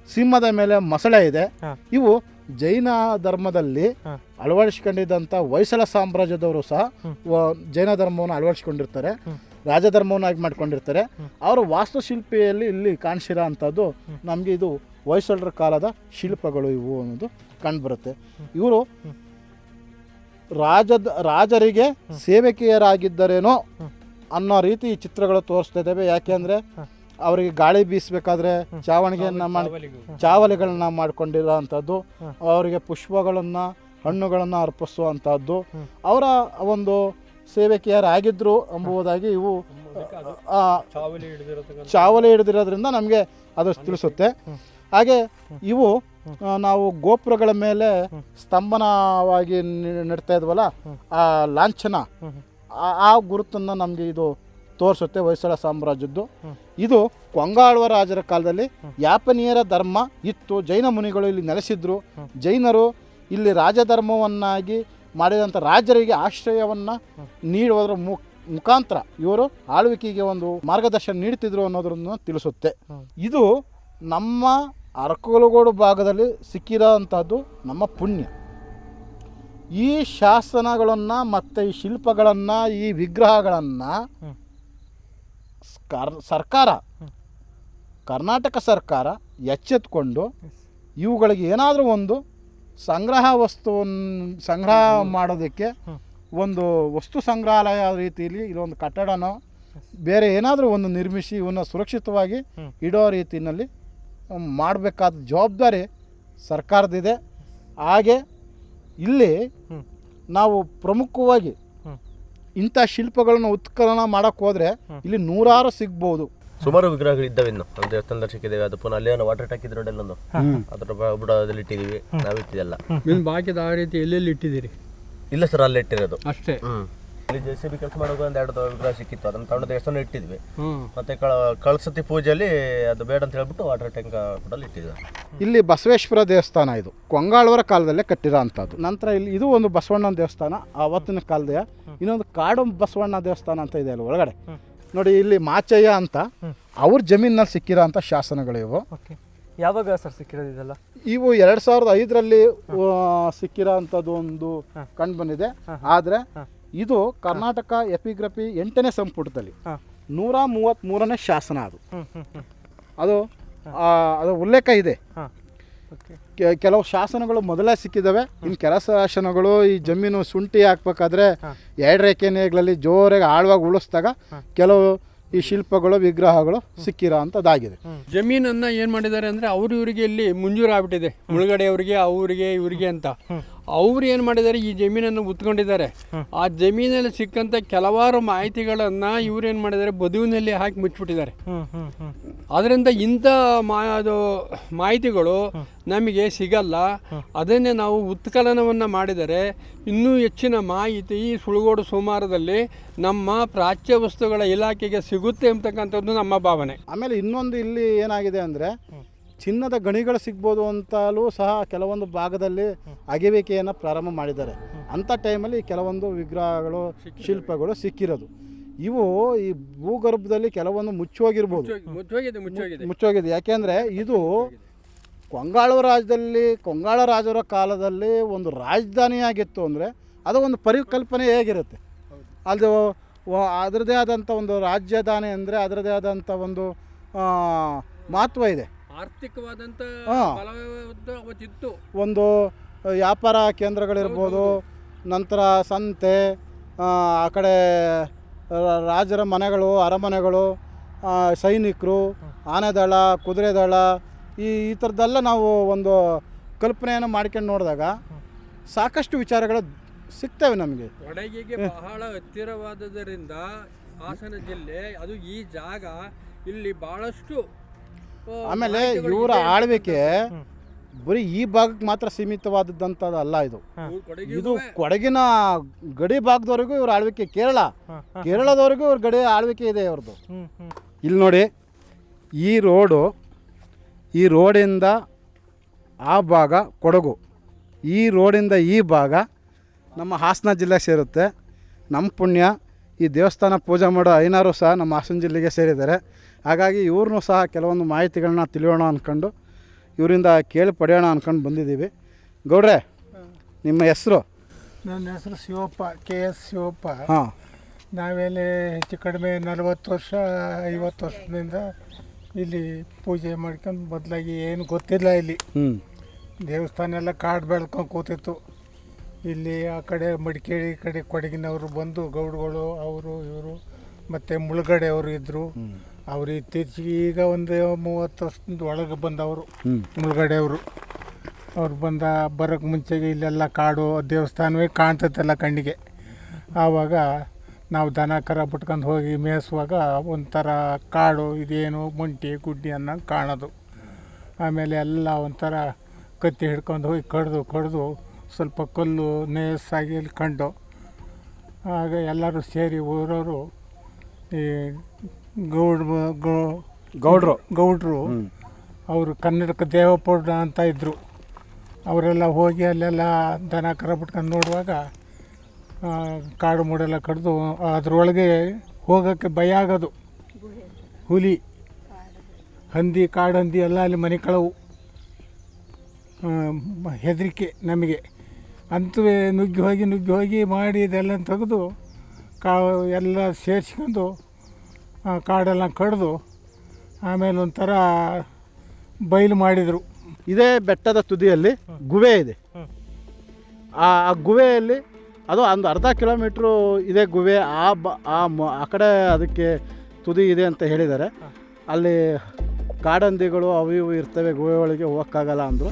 Speaker 4: ಸಿಂಹದ ಮೇಲೆ ಮೊಸಳೆ ಇದೆ. ಇವು ಜೈನ ಧರ್ಮದಲ್ಲಿ ಅಳವಡಿಸ್ಕೊಂಡಿದ್ದಂಥ ಹೊಯ್ಸಳ ಸಾಮ್ರಾಜ್ಯದವರು ಸಹ ಜೈನ ಧರ್ಮವನ್ನು ಅಳವಡಿಸ್ಕೊಂಡಿರ್ತಾರೆ, ರಾಜಧರ್ಮವನ್ನಾಗಿ ಮಾಡ್ಕೊಂಡಿರ್ತಾರೆ. ಅವರ ವಾಸ್ತುಶಿಲ್ಪಿಯಲ್ಲಿ ಇಲ್ಲಿ ಕಾಣಿಸಿರೋ ಅಂಥದ್ದು ನಮಗೆ ಇದು ಹೊಯ್ಸಳರ ಕಾಲದ ಶಿಲ್ಪಗಳು ಇವು ಅನ್ನೋದು ಕಂಡುಬರುತ್ತೆ. ಇವರು ರಾಜರಿಗೆ ಸೇವಕಿಯರಾಗಿದ್ದರೇನೋ ಅನ್ನೋ ರೀತಿ ಈ ಚಿತ್ರಗಳು ತೋರಿಸ್ತಾ ಇದ್ದಾವೆ. ಯಾಕೆಂದರೆ ಅವರಿಗೆ ಗಾಳಿ ಬೀಸಬೇಕಾದ್ರೆ ಚಾವಲಿಗಳನ್ನ ಮಾಡ್ಕೊಂಡಿರೋ ಅಂಥದ್ದು, ಅವರಿಗೆ ಪುಷ್ಪಗಳನ್ನು ಹಣ್ಣುಗಳನ್ನು ಅರ್ಪಿಸುವಂಥದ್ದು, ಅವರ ಒಂದು ಸೇವಕಿಯರಾಗಿದ್ದರು ಎಂಬುದಾಗಿ ಇವು ಚಾವಲಿ ಹಿಡಿದಿರೋದ್ರಿಂದ ನಮಗೆ ಅದು ತಿಳಿಸುತ್ತೆ. ಹಾಗೆ ಇವು ನಾವು ಗೋಪುರಗಳ ಮೇಲೆ ಸ್ತಂಭನವಾಗಿ ನೆಡ್ತಾ ಇದ್ವಲ್ಲ, ಆ ಲಾಂಛನ, ಆ ಗುರುತನ್ನು ನಮಗೆ ಇದು ತೋರಿಸುತ್ತೆ ಹೊಯ್ಸಳ ಸಾಮ್ರಾಜ್ಯದ್ದು. ಇದು ಕೊಂಗಾಳ್ವ ರಾಜರ ಕಾಲದಲ್ಲಿ ಯಾಪನೀಯರ ಧರ್ಮ ಇತ್ತು, ಜೈನ ಮುನಿಗಳು ಇಲ್ಲಿ ನೆಲೆಸಿದ್ರು. ಜೈನರು ಇಲ್ಲಿ ರಾಜಧರ್ಮವನ್ನಾಗಿ ಮಾಡಿದಂಥ ರಾಜರಿಗೆ ಆಶ್ರಯವನ್ನು ನೀಡುವುದರ ಮುಖಾಂತರ ಇವರು ಆಳ್ವಿಕೆಗೆ ಒಂದು ಮಾರ್ಗದರ್ಶನ ನೀಡ್ತಿದ್ರು ಅನ್ನೋದನ್ನು ತಿಳಿಸುತ್ತೆ. ಇದು ನಮ್ಮ ಅರಕಲಗೂಡು ಭಾಗದಲ್ಲಿ ಸಿಕ್ಕಿರೋಂಥದ್ದು ನಮ್ಮ ಪುಣ್ಯ. ಈ ಶಾಸನಗಳನ್ನು ಮತ್ತು ಈ ಶಿಲ್ಪಗಳನ್ನು, ಈ ವಿಗ್ರಹಗಳನ್ನು ಸರ್ಕಾರ, ಕರ್ನಾಟಕ ಸರ್ಕಾರ ಎಚ್ಚೆತ್ತುಕೊಂಡು ಇವುಗಳಿಗೆ ಏನಾದರೂ ಒಂದು ಸಂಗ್ರಹ ಮಾಡೋದಕ್ಕೆ ಒಂದು ವಸ್ತು ಸಂಗ್ರಹಾಲಯ ರೀತಿಯಲ್ಲಿ ಇಲ್ಲೊಂದು ಕಟ್ಟಡನೋ ಬೇರೆ ಏನಾದರೂ ಒಂದು ನಿರ್ಮಿಸಿ ಇವನ್ನ ಸುರಕ್ಷಿತವಾಗಿ ಇಡೋ ರೀತಿಯಲ್ಲಿ ಮಾಡಬೇಕಾದ ಜವಾಬ್ದಾರಿ ಸರ್ಕಾರದಿದೆ. ಹಾಗೆ ಇಲ್ಲಿ ನಾವು ಪ್ರಮುಖವಾಗಿ ಇಂಥ ಶಿಲ್ಪಗಳನ್ನು ಉತ್ಖನನ ಮಾಡೋಕ್ಕೆ ಹೋದರೆ ಇಲ್ಲಿ ನೂರಾರು ಸಿಗ್ಬೋದು.
Speaker 3: ಸುಮಾರು ವಿಗ್ರಹಗಳು ಇದ್ದಾವೆ ಇನ್ನು ನಮ್ಮ ದೇವಸ್ಥಾನದಲ್ಲಿ ಸಿಕ್ಕಿದ್ದೇವೆ. ಅದು ಪುನಃ ಅಲ್ಲಿ ವಾಟರ್ ಟ್ಯಾಂಕ್ ಇದ್ರೆ ಅಲ್ಲೊಂದು ಅದ್ರ ಬುಡದಲ್ಲಿ ಇಟ್ಟಿದ್ದೀವಿ, ನಾವಿಟ್ಟಿದ್ದೆಲ್ಲ.
Speaker 6: ಮೀನು ಬಾಕಿದ ಆ ರೀತಿ ಎಲ್ಲೆಲ್ಲಿ ಇಟ್ಟಿದ್ದೀರಿ?
Speaker 3: ಇಲ್ಲ ಸರ್, ಅಲ್ಲಿ ಇಟ್ಟಿರೋದು
Speaker 6: ಅಷ್ಟೇ.
Speaker 3: ಇಲ್ಲಿ JCB ಕೆಲಸ ಮಾಡುವಾಗ ಒಂದು 2 ವಿಗ್ರಹ ಸಿಕ್ಕಿತ್ತು, ಅದನ್ನು ತಗೊಂಡು ದೇವಸ್ಥಾನ ಇಟ್ಟಿದ್ವಿ. ಮತ್ತೆ ಕಳಸತಿ ಪೂಜೆಯಲ್ಲಿ ಅದು ಬೇಡ ಅಂತ ಹೇಳ್ಬಿಟ್ಟು ವಾಟರ್ ಟ್ಯಾಂಕ್ ಕೂಡ ಇಟ್ಟಿದ್ವಿ.
Speaker 4: ಇಲ್ಲಿ ಬಸವೇಶ್ವರ ದೇವಸ್ಥಾನ, ಇದು ಕೊಂಗಾಳವರ ಕಾಲದಲ್ಲೇ ಕಟ್ಟಿರೋ ಅಂಥದ್ದು. ನಂತರ ಇಲ್ಲಿ ಇದು ಒಂದು ಬಸವಣ್ಣನ ದೇವಸ್ಥಾನ, ಆವತ್ತಿನ ಕಾಲದ. ಇನ್ನೊಂದು ಕಾಡು ಬಸವಣ್ಣ ದೇವಸ್ಥಾನ ಅಂತ ಇದೆ ಅಲ್ಲಿ ಒಳಗಡೆ. ನೋಡಿ, ಇಲ್ಲಿ ಮಾಚಯ್ಯ ಅಂತ ಅವ್ರ ಜಮೀನಲ್ಲಿ ಸಿಕ್ಕಿರೋ ಅಂಥ ಶಾಸನಗಳು ಇವು.
Speaker 1: ಓಕೆ, ಯಾವಾಗ ಸರ್ ಸಿಕ್ಕಿರೋದು ಇದೆಲ್ಲ?
Speaker 4: ಇವು 2005ರಲ್ಲಿ ಸಿಕ್ಕಿರೋ ಅಂಥದ್ದು ಒಂದು ಕಂಡು ಬಂದಿದೆ. ಆದರೆ ಇದು ಕರ್ನಾಟಕ ಎಪಿಗ್ರಫಿ 8ನೇ ಸಂಪುಟದಲ್ಲಿ 133ನೇ ಶಾಸನ. ಅದು ಅದು ಉಲ್ಲೇಖ ಇದೆ. ಕೆಲವು ಶಾಸನಗಳು ಮೊದಲೇ ಸಿಕ್ಕಿದ್ದಾವೆ. ಇನ್ನು ಕೆಲವು ಶಾಸನಗಳು ಈ ಜಮೀನು ಶುಂಠಿ ಹಾಕ್ಬೇಕಾದ್ರೆ 2 ರೇಖೆ ನೇಗ್ಲಲ್ಲಿ ಜೋರಾಗಿ ಆಳವಾಗಿ ಉಳಿಸಿದಾಗ ಕೆಲವು ಈ ಶಿಲ್ಪಗಳು ವಿಗ್ರಹಗಳು ಸಿಕ್ಕಿರೋ ಅಂಥದ್ದಾಗಿದೆ.
Speaker 6: ಜಮೀನನ್ನು ಏನು ಮಾಡಿದ್ದಾರೆ ಅಂದರೆ ಇವರಿಗೆ ಇಲ್ಲಿ ಮುಂಜೂರು ಆಗ್ಬಿಟ್ಟಿದೆ, ಮುಳುಗಡೆ ಅವರಿಗೆ ಇವರಿಗೆ ಅಂತ. ಅವ್ರು ಏನು ಮಾಡಿದ್ದಾರೆ, ಈ ಜಮೀನನ್ನು ಉತ್ಕೊಂಡಿದ್ದಾರೆ. ಆ ಜಮೀನಲ್ಲಿ ಸಿಕ್ಕಂಥ ಕೆಲವಾರು ಮಾಹಿತಿಗಳನ್ನು ಇವ್ರು ಏನು ಮಾಡಿದ್ದಾರೆ, ಬದುವಿನಲ್ಲಿ ಹಾಕಿ ಮುಚ್ಚಿಬಿಟ್ಟಿದ್ದಾರೆ. ಅದರಿಂದ ಇಂಥ ಅದು ಮಾಹಿತಿಗಳು ನಮಗೆ ಸಿಗಲ್ಲ. ಅದನ್ನೇ ನಾವು ಉತ್ಕಲನವನ್ನು ಮಾಡಿದರೆ ಇನ್ನೂ ಹೆಚ್ಚಿನ ಮಾಹಿತಿ ಈ ಸುಳುಗೋಡು ಸೋಮವಾರದಲ್ಲಿ ನಮ್ಮ ಪ್ರಾಚ್ಯ ವಸ್ತುಗಳ ಇಲಾಖೆಗೆ ಸಿಗುತ್ತೆ ಅಂತಕ್ಕಂಥದ್ದು ನಮ್ಮ ಭಾವನೆ.
Speaker 4: ಆಮೇಲೆ ಇನ್ನೊಂದು ಇಲ್ಲಿ ಏನಾಗಿದೆ ಅಂದರೆ, ಚಿನ್ನದ ಗಣಿಗಳು ಸಿಗ್ಬೋದು ಅಂತಲೂ ಸಹ ಕೆಲವೊಂದು ಭಾಗದಲ್ಲಿ ಅಗೆವಿಕೆಯನ್ನು ಪ್ರಾರಂಭ ಮಾಡಿದ್ದಾರೆ. ಅಂಥ ಟೈಮಲ್ಲಿ ಕೆಲವೊಂದು ವಿಗ್ರಹಗಳು ಶಿಲ್ಪಗಳು ಸಿಕ್ಕಿರೋದು. ಇವು ಈ ಭೂಗರ್ಭದಲ್ಲಿ ಕೆಲವೊಂದು ಮುಚ್ಚೋಗಿರ್ಬೋದು, ಮುಚ್ಚೋಗಿದೆ. ಯಾಕೆಂದರೆ ಇದು ಕೊಂಗಾಳ ರಾಜರ ಕಾಲದಲ್ಲಿ ಒಂದು ರಾಜಧಾನಿಯಾಗಿತ್ತು ಅಂದರೆ ಅದು ಒಂದು ಪರಿಕಲ್ಪನೆ ಹೇಗಿರುತ್ತೆ. ಅದು ಅದರದೇ ಆದಂಥ ಒಂದು ರಾಜಧಾನಿ ಅಂದರೆ ಅದರದೇ ಆದಂಥ ಒಂದು ಮಹತ್ವ ಇದೆ.
Speaker 6: ಆರ್ಥಿಕವಾದಂಥ
Speaker 4: ಒಂದು ವ್ಯಾಪಾರ ಕೇಂದ್ರಗಳಿರ್ಬೋದು, ನಂತರ ಸಂತೆ, ಆ ಕಡೆ ರಾಜರ ಮನೆಗಳು, ಅರಮನೆಗಳು, ಸೈನಿಕರು, ಆನೆದಳ, ಕುದುರೆ ದಳ, ಈ ಥರದ್ದೆಲ್ಲ ನಾವು ಒಂದು ಕಲ್ಪನೆಯನ್ನು ಮಾಡ್ಕೊಂಡು ನೋಡಿದಾಗ ಸಾಕಷ್ಟು ವಿಚಾರಗಳು ಸಿಗ್ತವೆ ನಮಗೆ.
Speaker 6: ಕೊಡಗಿಗೆ ಬಹಳ ಹತ್ತಿರವಾದದರಿಂದ ಹಾಸನ ಜಿಲ್ಲೆ, ಅದು ಈ ಜಾಗ ಇಲ್ಲಿ ಬಹಳಷ್ಟು.
Speaker 4: ಆಮೇಲೆ ಇವರ ಆಳ್ವಿಕೆ ಬರೀ ಈ ಭಾಗಕ್ಕೆ ಮಾತ್ರ ಸೀಮಿತವಾದದ್ದಂಥದ್ದಲ್ಲ. ಇದು ಕೊಡಗಿನ ಗಡಿ ಭಾಗದವರೆಗೂ ಇವ್ರ ಆಳ್ವಿಕೆ. ಕೇರಳದವರೆಗೂ ಇವ್ರ ಗಡಿ ಆಳ್ವಿಕೆ ಇದೆ ಇವ್ರದ್ದು. ಇಲ್ಲಿ ನೋಡಿ, ಈ ರೋಡಿಂದ ಆ ಭಾಗ ಕೊಡಗು, ಈ ರೋಡಿಂದ ಈ ಭಾಗ ನಮ್ಮ ಹಾಸನ ಜಿಲ್ಲೆಗೆ ಸೇರುತ್ತೆ. ನಮ್ಮ ಪುಣ್ಯ ಈ ದೇವಸ್ಥಾನ ಪೂಜೆ ಮಾಡೋ ಐನಾರು ಸಹ ನಮ್ಮ ಹಾಸನ ಜಿಲ್ಲೆಗೆ ಸೇರಿದ್ದಾರೆ. ಹಾಗಾಗಿ ಇವ್ರನ್ನೂ ಸಹ ಕೆಲವೊಂದು ಮಾಹಿತಿಗಳನ್ನ ತಿಳಿಯೋಣ ಅಂದ್ಕೊಂಡು ಇವರಿಂದ ಕೇಳಿ ಪಡೆಯೋಣ ಅಂದ್ಕೊಂಡು ಬಂದಿದ್ದೀವಿ. ಗೌಡ್ರೆ, ನಿಮ್ಮ ಹೆಸರು?
Speaker 5: ನನ್ನ ಹೆಸರು ಶಿವಪ್ಪ, KS ಶಿವಪ್ಪ.
Speaker 4: ಹಾಂ.
Speaker 5: ನಾವೆಲ್ಲಿ ಹೆಚ್ಚು ಕಡಿಮೆ 40 ವರ್ಷ 50 ವರ್ಷದಿಂದ ಇಲ್ಲಿ ಪೂಜೆ ಮಾಡ್ಕೊಂಡು ಬದಲಾಗಿ ಏನು ಗೊತ್ತಿಲ್ಲ. ಇಲ್ಲಿ ದೇವಸ್ಥಾನ ಎಲ್ಲ ಕಾಡು ಬೆಳ್ಕೊಂಡು ಕೂತಿತ್ತು. ಇಲ್ಲಿ ಆ ಕಡೆ ಮಡಿಕೇರಿ ಕಡೆ ಕೊಡಗಿನವರು ಬಂದು ಗೌಡ್ಗಳು ಅವರು ಇವರು ಮತ್ತು ಮುಳುಗಡೆ ಅವರು ಇದ್ದರು. ಅವರು ಇತ್ತೀಚೆಗೆ ಈಗ ಒಂದು 30 ವರ್ಷದಿಂದ ಒಳಗೆ ಬಂದವರು ಮುಳುಗಡೆ ಅವರು. ಅವ್ರು ಬರೋಕ್ಕೆ ಮುಂಚೆಗೆ ಇಲ್ಲೆಲ್ಲ ಕಾಡು, ದೇವಸ್ಥಾನವೇ ಕಾಣ್ತೈತಲ್ಲ ಕಣ್ಣಿಗೆ. ಆವಾಗ ನಾವು ದನ ಕರ ಬಿಟ್ಕೊಂಡು ಹೋಗಿ ಮೇಯಿಸುವಾಗ ಒಂಥರ ಕಾಡು, ಇದೇನು ಮುಂಟಿ ಗುಡ್ಡಿ ಅನ್ನೋಂಗೆ ಕಾಣೋದು. ಆಮೇಲೆ ಎಲ್ಲ ಒಂಥರ ಕತ್ತಿ ಹಿಡ್ಕೊಂಡು ಹೋಗಿ ಕಡ್ದು ಸ್ವಲ್ಪ ಕಲ್ಲು ನೇಸಾಗಿ ಇಲ್ಲಿ ಕಂಡು ಆಗ ಎಲ್ಲರೂ ಸೇರಿ ಊರವರು ಈ ಗೌಡ್ರು ಅವರು ಕನ್ನಡಕ್ಕೆ ದೇವಪುರ ಅಂತ ಇದ್ದರು. ಅವರೆಲ್ಲ ಹೋಗಿ ಅಲ್ಲೆಲ್ಲ ದನ ಕರ ಬಿಟ್ಕೊಂಡು ನೋಡುವಾಗ ಕಾಡು ಮೂಡೆಲ್ಲ ಕಡ್ದು ಅದರೊಳಗೆ ಹೋಗೋಕ್ಕೆ ಭಯ ಆಗೋದು. ಹುಲಿ, ಹಂದಿ, ಕಾಡು ಹಂದಿ ಎಲ್ಲ ಅಲ್ಲಿ ಮನೆ ಕಳವು. ಹೆದರಿಕೆ ನಮಗೆ. ಅಂತೂ ನುಗ್ಗಿ ಹೋಗಿ ಮಾಡಿ ಇದೆಲ್ಲ ತೆಗೆದು ಎಲ್ಲ ಸೇರಿಸ್ಕೊಂಡು ಕಾಡೆಲ್ಲ ಕಡ್ದು ಆಮೇಲೆ ಒಂಥರ ಬಯಲು ಮಾಡಿದರು.
Speaker 4: ಇದೇ ಬೆಟ್ಟದ ತುದಿಯಲ್ಲಿ ಗುಹೆ ಇದೆ. ಆ ಗುಹೆಯಲ್ಲಿ ಅದು ಒಂದು ಅರ್ಧ ಕಿಲೋಮೀಟ್ರು ಇದೆ ಗುಹೆ. ಆ ಕಡೆ ಅದಕ್ಕೆ ತುದಿ ಇದೆ ಅಂತ ಹೇಳಿದ್ದಾರೆ. ಅಲ್ಲಿ ಕಾಡಂದಿಗಳು ಅವು ಇವು ಇರ್ತವೆ, ಗುಹೆ ಒಳಗೆ ಹೋಗೋಕ್ಕಾಗಲ್ಲ ಅಂದರು.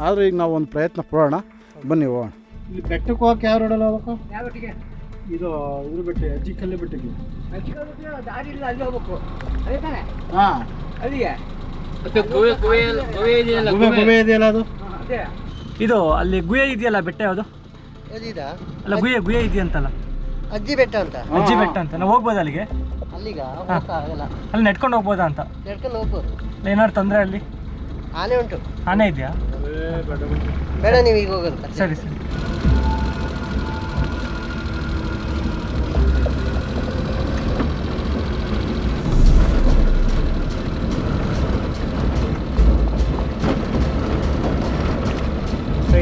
Speaker 4: ಆದರೂ ಈಗ ನಾವು ಒಂದು ಪ್ರಯತ್ನ ಪಡೋಣ, ಬನ್ನಿ ಹೋಗೋಣ. ಇಲ್ಲಿ ಬೆಟ್ಟಕ್ಕೆ ಹೋಗಕ್ಕೆ ಯಾವ ರೋಡಲ್ಲಿ ಹೋಗ್ಬೇಕು? ಇದು ಇದ್ರ ಬೆಟ್ಟ ಅಜ್ಜಿಕಲ್ಲು ಬೆಟ್ಟಕ್ಕೆ
Speaker 6: ದಾರಿ ಇಲ್ಲ, ಅಲ್ಲಿ ಹೋಗ್ಬೇಕು. ಅದೇ ತಾನೆ
Speaker 4: ಹಾಂ
Speaker 6: ಅಲ್ಲಿಗೆ ಮತ್ತೆ ಗುವೆ ಇದೆಯಲ್ಲ,
Speaker 4: ಗುಬೆ ಇದೆಯಲ್ಲ ಅದು
Speaker 6: ಅದೇ
Speaker 1: ಇದು ಅಲ್ಲಿ ಗುಹೆ ಇದೆಯಲ್ಲ, ಬೆಟ್ಟ ಯಾವುದು? ಅಲ್ಲ, ಗುಹೆ ಇದೆಯಂತಲ್ಲ,
Speaker 7: ಅಜ್ಜಿ ಬೆಟ್ಟ ಅಂತ
Speaker 1: ಅಜ್ಜಿ ಬೆಟ್ಟ ಅಂತ. ನಾವು ಹೋಗ್ಬೋದಾ ಅಲ್ಲಿಗೆ?
Speaker 7: ಅಲ್ಲಿಗ ಹೋಗಕ್ಕಾಗಲ್ಲ,
Speaker 1: ಅಲ್ಲಿ ನೆಟ್ಕೊಂಡು ಹೋಗ್ಬೋದಾ ಅಂತ?
Speaker 7: ನಡ್ಕೊಂಡು ಹೋಗ್ಬೋದು.
Speaker 1: ಏನಾದ್ರು ತೊಂದರೆ ಅಲ್ಲಿ?
Speaker 7: ಆನೆ ಉಂಟು.
Speaker 1: ಆನೆ ಇದೆಯಾ?
Speaker 7: ಬೇಡ, ನೀವು ಈಗ ಹೋಗೋದು.
Speaker 1: ಸರಿ ಸರಿ.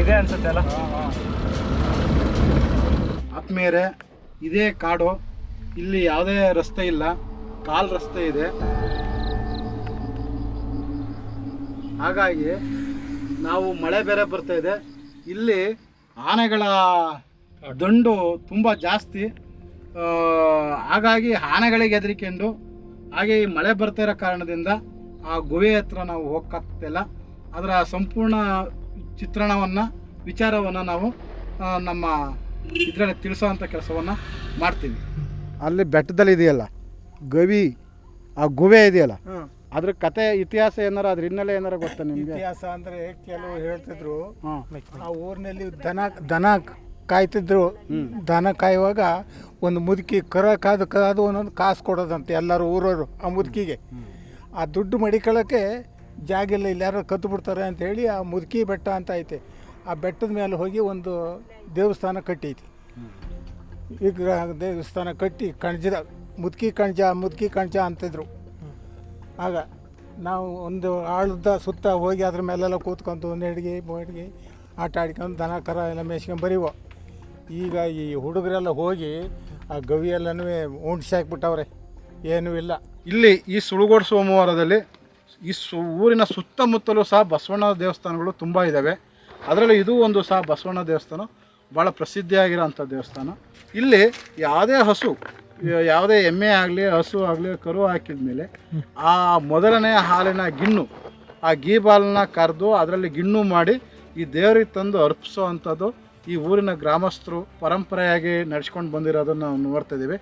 Speaker 1: ಇದೆ ಅನ್ಸುತ್ತೆ ಅಲ್ಲ?
Speaker 4: ಆತ್ಮೀಯರೇ, ಇದೇ ಕಾಡು. ಇಲ್ಲಿ ಯಾವುದೇ ರಸ್ತೆ ಇಲ್ಲ, ಕಾಲ್ ರಸ್ತೆ ಇದೆ. ಹಾಗಾಗಿ ನಾವು ಮಳೆ ಬೇರೆ ಬರ್ತಾ ಇದೆ. ಇಲ್ಲಿ ಆನೆಗಳ ದಂಡು ತುಂಬ ಜಾಸ್ತಿ. ಹಾಗಾಗಿ ಆನೆಗಳಿಗೆ ಹೆದರಿಕೊಂಡು, ಹಾಗೆ ಈ ಮಳೆ ಬರ್ತಾ ಇರೋ ಕಾರಣದಿಂದ ಆ ಗುಹೆ ಹತ್ರ ನಾವು ಹೋಗಕ್ಕಾಗ್ತಿಲ್ಲ. ಅದರ ಸಂಪೂರ್ಣ ಚಿತ್ರಣವನ್ನು, ವಿಚಾರವನ್ನು ನಾವು ನಮ್ಮ ಇದರಲ್ಲಿ ತಿಳಿಸೋವಂಥ ಕೆಲಸವನ್ನು ಮಾಡ್ತೀವಿ. ಅಲ್ಲಿ ಬೆಟ್ಟದಲ್ಲಿ ಇದೆಯಲ್ಲ ಗವಿ, ಆ ಗುಹೆ ಇದೆಯಲ್ಲ, ಅದ್ರ ಕತೆ ಇತಿಹಾಸ ಏನಾರ, ಅದ್ರ ಹಿನ್ನೆಲೆ ಏನಾರ ಗೊತ್ತಾ ನಿಮಗೆ?
Speaker 5: ಇತಿಹಾಸ ಅಂದರೆ ಕೆಲವು ಹೇಳ್ತಿದ್ರು, ಆ ಊರಿನಲ್ಲಿ ದನ ಕಾಯ್ತಿದ್ರು. ದನ ಕಾಯುವಾಗ ಒಂದು ಮುದುಕಿ ಕಾದು ಒಂದೊಂದು ಕಾಸು ಕೊಡೋದಂತೆ ಎಲ್ಲರೂ ಊರವರು ಆ ಮುದುಕಿಗೆ. ಆ ದುಡ್ಡು ಮಡಿಕೊಳ್ಳೋಕ್ಕೆ ಜಾಗ ಇಲ್ಲ, ಇಲ್ಲಾರು ಕತ್ತು ಬಿಡ್ತಾರೆ ಅಂತೇಳಿ ಆ ಮುದುಕಿ ಬೆಟ್ಟ ಅಂತ ಐತೆ. ಆ ಬೆಟ್ಟದ ಮೇಲೆ ಹೋಗಿ ಒಂದು ದೇವಸ್ಥಾನ ಕಟ್ಟೈತಿ. ವಿಗ್ರಹ ದೇವಸ್ಥಾನ ಕಟ್ಟಿ ಕಣ್ಜಿದ ಮುದುಕಿ ಕಣ್ಜ ಅಂತಿದ್ರು. ಆಗ ನಾವು ಒಂದು ಆಳದ ಸುತ್ತ ಹೋಗಿ ಅದ್ರ ಮೇಲೆಲ್ಲ ಕೂತ್ಕೊಂಡು ನೆಡ್ಗೆ ಆಟ ಆಡ್ಕೊಂಡು ದನ ಕರ ಎಲ್ಲ ಮೇಯ್ಸ್ಕೊಂಡು ಬರೀವ. ಈಗ ಈ ಹುಡುಗರೆಲ್ಲ ಹೋಗಿ ಆ ಗವಿಯೆಲ್ಲನೂ ಉಂಡ್ಸಿ ಹಾಕ್ಬಿಟ್ಟವ್ರೆ, ಏನೂ ಇಲ್ಲ.
Speaker 4: ಇಲ್ಲಿ ಈ ಸುಳುಗೋಡು ಸೋಮವಾರದಲ್ಲಿ ಈ ಊರಿನ ಸುತ್ತಮುತ್ತಲೂ ಸಹ ಬಸವಣ್ಣ ದೇವಸ್ಥಾನಗಳು ತುಂಬ ಇದ್ದಾವೆ. ಅದರಲ್ಲೂ ಇದು ಒಂದು ಸಹ ಬಸವಣ್ಣ ದೇವಸ್ಥಾನ, ಭಾಳ ಪ್ರಸಿದ್ಧಿಯಾಗಿರೋಂಥ ದೇವಸ್ಥಾನ. ಇಲ್ಲಿ ಯಾವುದೇ ಹಸು, ಯಾವುದೇ ಎಮ್ಮೆ ಆಗಲಿ ಹಸು ಆಗಲಿ ಕರು ಹಾಕಿದ ಮೇಲೆ ಆ ಮೊದಲನೇ ಹಾಲಿನ ಗಿಣ್ಣು, ಆ ಗೀಬಾಲನ್ನ ಕರೆದು ಅದರಲ್ಲಿ ಗಿಣ್ಣು ಮಾಡಿ ಈ ದೇವರಿಗೆ ತಂದು ಅರ್ಪಿಸೋ ಅಂಥದ್ದು ಈ ಊರಿನ ಗ್ರಾಮಸ್ಥರು ಪರಂಪರೆಯಾಗಿ ನಡೆಸ್ಕೊಂಡು ಬಂದಿರೋದನ್ನು ನಾವು ನೋಡ್ತಾ ಇದ್ದೀವಿ.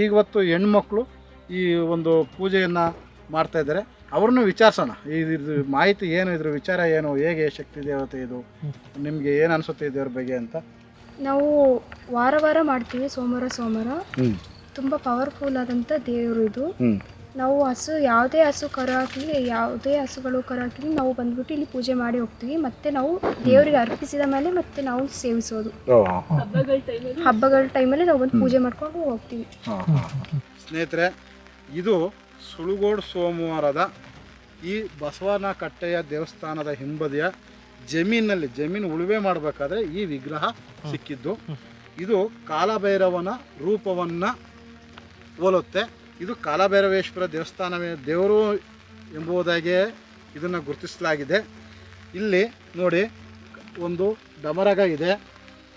Speaker 4: ಇವತ್ತು ಹೆಣ್ಮಕ್ಳು ಈ ಒಂದು ಪೂಜೆಯನ್ನು ಮಾಡ್ತಾಯಿದ್ದಾರೆ. ಅವ್ರನ್ನೂ ವಿಚಾರಿಸೋಣ, ಇದ್ರ ಮಾಹಿತಿ ಏನು, ಇದ್ರ ವಿಚಾರ ಏನು, ಹೇಗೆ ಶಕ್ತಿ ದೇವತೆ ಇದು, ನಿಮಗೆ ಏನು ಅನಿಸುತ್ತೆ ಈ ದೇವ್ರ ಬಗ್ಗೆ ಅಂತ.
Speaker 8: ನಾವು ವಾರ ಮಾಡ್ತೀವಿ, ಸೋಮವಾರ ತುಂಬ ಪವರ್ಫುಲ್ ಆದಂಥ ದೇವರು ಇದು. ನಾವು ಯಾವುದೇ ಹಸು ಕರು ಹಾಕಲಿ, ಯಾವುದೇ ಹಸುಗಳು ಕರು ಹಾಕಲಿ, ನಾವು ಬಂದ್ಬಿಟ್ಟು ಇಲ್ಲಿ ಪೂಜೆ ಮಾಡಿ ಹೋಗ್ತೀವಿ. ಮತ್ತೆ ನಾವು ದೇವರಿಗೆ ಅರ್ಪಿಸಿದ ಮೇಲೆ ಮತ್ತೆ ನಾವು ಸೇವಿಸೋದು. ಹಬ್ಬಗಳ ಟೈಮಲ್ಲಿ ನಾವು ಬಂದು ಪೂಜೆ ಮಾಡ್ಕೊಂಡು ಹೋಗ್ತೀವಿ.
Speaker 4: ಸ್ನೇಹಿತರೆ, ಇದು ಸುಳುಗೋಡು ಸೋಮವಾರದ ಈ ಬಸವನ ಕಟ್ಟೆಯ ದೇವಸ್ಥಾನದ ಹಿಂಬದಿಯ ಜಮೀನು ಉಳುವೆ ಮಾಡಬೇಕಾದ್ರೆ ಈ ವಿಗ್ರಹ ಸಿಕ್ಕಿದ್ದು. ಇದು ಕಾಲಭೈರವನ ರೂಪವನ್ನು ಹೋಲುತ್ತೆ. ಇದು ಕಾಲಭೈರವೇಶ್ವರ ದೇವಸ್ಥಾನವೇ ದೇವರು ಎಂಬುದಾಗಿ ಇದನ್ನು ಗುರುತಿಸಲಾಗಿದೆ. ಇಲ್ಲಿ ನೋಡಿ ಒಂದು ಡಮರಗ ಇದೆ,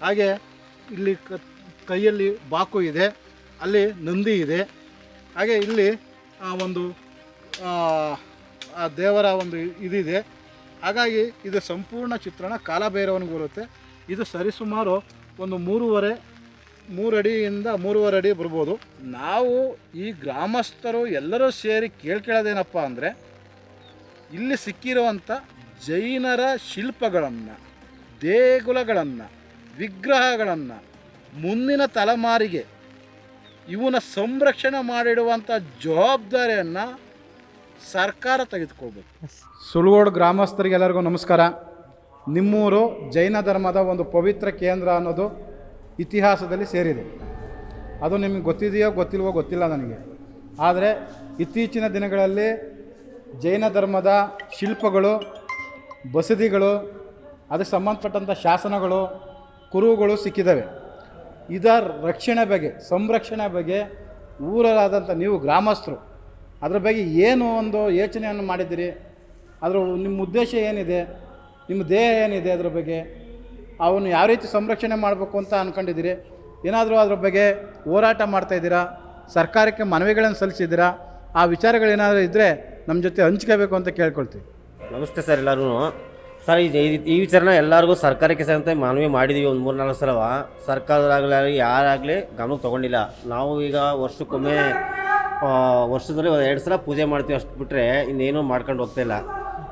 Speaker 4: ಹಾಗೆ ಇಲ್ಲಿ ಕೈಯಲ್ಲಿ ಬಾಕು ಇದೆ, ಅಲ್ಲಿ ನಂದಿ ಇದೆ, ಹಾಗೆ ಇಲ್ಲಿ ಒಂದು ದೇವರ ಒಂದು ಇದಿದೆ. ಹಾಗಾಗಿ ಇದು ಸಂಪೂರ್ಣ ಚಿತ್ರಣ ಕಾಲಭೈರವನಿಗೆ ಹೋಲುತ್ತೆ. ಇದು ಸರಿಸುಮಾರು ಒಂದು 3 ಅಡಿಯಿಂದ 3.5 ಅಡಿ ಬರ್ಬೋದು. ನಾವು ಈ ಗ್ರಾಮಸ್ಥರು ಎಲ್ಲರೂ ಸೇರಿ ಕೇಳ್ಕೊಳ್ಳೋದೇನಪ್ಪ ಅಂದರೆ, ಇಲ್ಲಿ ಸಿಕ್ಕಿರುವಂಥ ಜೈನರ ಶಿಲ್ಪಗಳನ್ನು, ದೇಗುಲಗಳನ್ನು, ವಿಗ್ರಹಗಳನ್ನು ಮುಂದಿನ ತಲೆಮಾರಿಗೆ ಇವನ್ನ ಸಂರಕ್ಷಣೆ ಮಾಡಿಡುವಂಥ ಜವಾಬ್ದಾರಿಯನ್ನು ಸರ್ಕಾರ ತೆಗೆದುಕೊಳ್ಬೇಕು. ಸುಳುಗೋಡು ಗ್ರಾಮಸ್ಥರಿಗೆಲ್ಲರಿಗೂ ನಮಸ್ಕಾರ. ನಿಮ್ಮೂರು ಜೈನ ಧರ್ಮದ ಒಂದು ಪವಿತ್ರ ಕೇಂದ್ರ ಅನ್ನೋದು ಇತಿಹಾಸದಲ್ಲಿ ಸೇರಿದೆ. ಅದು ನಿಮಗೆ ಗೊತ್ತಿದೆಯೋ ಗೊತ್ತಿಲ್ವೋ ಗೊತ್ತಿಲ್ಲ ನನಗೆ. ಆದರೆ ಇತ್ತೀಚಿನ ದಿನಗಳಲ್ಲಿ ಜೈನ ಧರ್ಮದ ಶಿಲ್ಪಗಳು, ಬಸದಿಗಳು, ಅದಕ್ಕೆ ಸಂಬಂಧಪಟ್ಟಂಥ ಶಾಸನಗಳು, ಕುರುಹುಗಳು ಸಿಕ್ಕಿದ್ದಾವೆ. ಇದರ ರಕ್ಷಣೆ ಬಗ್ಗೆ, ಸಂರಕ್ಷಣೆ ಬಗ್ಗೆ ಊರಲ್ಲಾದಂಥ ನೀವು ಗ್ರಾಮಸ್ಥರು ಅದ್ರ ಬಗ್ಗೆ ಏನು ಒಂದು ಯೋಚನೆಯನ್ನು ಮಾಡಿದ್ದೀರಿ? ಅದರ ನಿಮ್ಮ ಉದ್ದೇಶ ಏನಿದೆ, ನಿಮ್ಮ ಧ್ಯೇಯ ಏನಿದೆ, ಅದ್ರ ಬಗ್ಗೆ ಅವನು ಯಾವ ರೀತಿ ಸಂರಕ್ಷಣೆ ಮಾಡಬೇಕು ಅಂತ ಅಂದ್ಕೊಂಡಿದ್ದೀರಿ? ಏನಾದರೂ ಅದ್ರ ಬಗ್ಗೆ ಹೋರಾಟ ಮಾಡ್ತಾಯಿದ್ದೀರಾ? ಸರ್ಕಾರಕ್ಕೆ ಮನವಿಗಳನ್ನು ಸಲ್ಲಿಸಿದ್ದೀರಾ? ಆ ವಿಚಾರಗಳೇನಾದರೂ ಇದ್ದರೆ ನಮ್ಮ ಜೊತೆ ಹಂಚ್ಕೋಬೇಕು ಅಂತ ಕೇಳ್ಕೊಳ್ತೀವಿ.
Speaker 3: ನಮಸ್ತೆ ಸರ್ ಎಲ್ಲರೂ.
Speaker 9: ಸರ್ ಈ ವಿಚಾರನ ಎಲ್ಲರಿಗೂ ಸರ್ಕಾರಕ್ಕೆ ಸೇರಿದಂತೆ ಮನವಿ ಮಾಡಿದ್ದೀವಿ ಒಂದು 3-4 ಸಲ. ಸರ್ಕಾರದಾಗಲಿ ಯಾರಾಗಲಿ ಗಮನಕ್ಕೆ ತೊಗೊಂಡಿಲ್ಲ. ನಾವು ಈಗ ವರ್ಷಕ್ಕೊಮ್ಮೆ ವರ್ಷದಲ್ಲಿ 2 ಸಲ ಪೂಜೆ ಮಾಡ್ತೀವಿ, ಅಷ್ಟು ಬಿಟ್ಟರೆ ಇನ್ನೇನು ಮಾಡ್ಕೊಂಡು ಹೋಗ್ತಾಯಿಲ್ಲ.